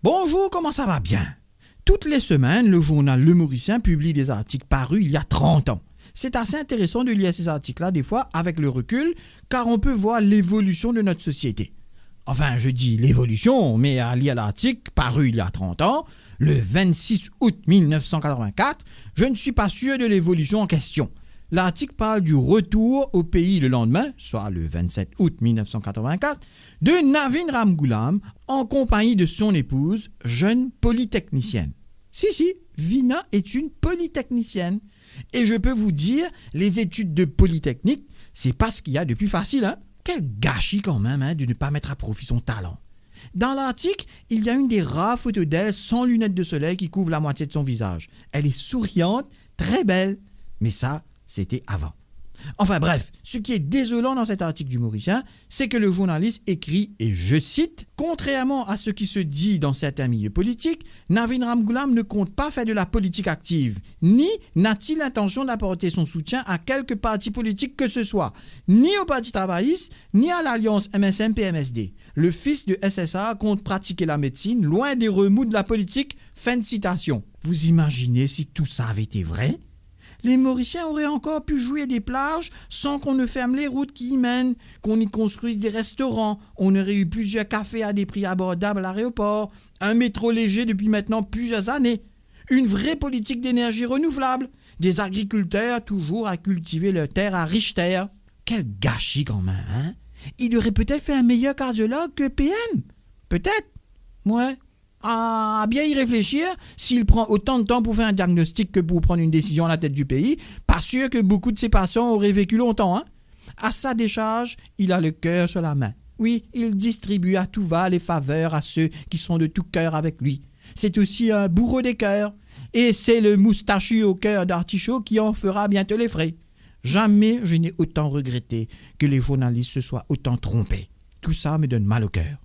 Bonjour, comment ça va bien? Toutes les semaines, le journal Le Mauricien publie des articles parus il y a 30 ans. C'est assez intéressant de lire ces articles-là, des fois, avec le recul, car on peut voir l'évolution de notre société. Enfin, je dis l'évolution, mais à lire l'article paru il y a 30 ans, le 26 août 1984, je ne suis pas sûr de l'évolution en question. L'article parle du retour au pays le lendemain, soit le 27 août 1984, de Navin Ramgoolam en compagnie de son épouse, jeune polytechnicienne. Si, Vina est une polytechnicienne. Et je peux vous dire, les études de polytechnique, c'est pas ce qu'il y a de plus facile, hein? Quel gâchis quand même, hein, de ne pas mettre à profit son talent. Dans l'article, il y a une des rares photos d'elle sans lunettes de soleil qui couvre la moitié de son visage. Elle est souriante, très belle, mais ça, c'était avant. Enfin bref, ce qui est désolant dans cet article du Mauricien, c'est que le journaliste écrit, et je cite, « Contrairement à ce qui se dit dans certains milieux politiques, Navin Ramgoolam ne compte pas faire de la politique active, ni n'a-t-il l'intention d'apporter son soutien à quelque parti politique que ce soit, ni au Parti travailliste, ni à l'alliance MSM-PMSD. Le fils de SSA compte pratiquer la médecine, loin des remous de la politique. » Fin de citation. Vous imaginez si tout ça avait été vrai? Les Mauriciens auraient encore pu jouer des plages sans qu'on ne ferme les routes qui y mènent, qu'on y construise des restaurants, on aurait eu plusieurs cafés à des prix abordables à l'aéroport, un métro léger depuis maintenant plusieurs années, une vraie politique d'énergie renouvelable, des agriculteurs toujours à cultiver leurs terres à riches terres. Quel gâchis quand même, hein? Il aurait peut-être fait un meilleur cardiologue que PM. Peut-être. Ouais. À bien y réfléchir, s'il prend autant de temps pour faire un diagnostic que pour prendre une décision à la tête du pays, pas sûr que beaucoup de ses patients auraient vécu longtemps. Hein? À sa décharge, il a le cœur sur la main. Oui, il distribue à tout va les faveurs à ceux qui sont de tout cœur avec lui. C'est aussi un bourreau des cœurs. Et c'est le moustachu au cœur d'artichaut qui en fera bientôt les frais. Jamais je n'ai autant regretté que les journalistes se soient autant trompés. Tout ça me donne mal au cœur.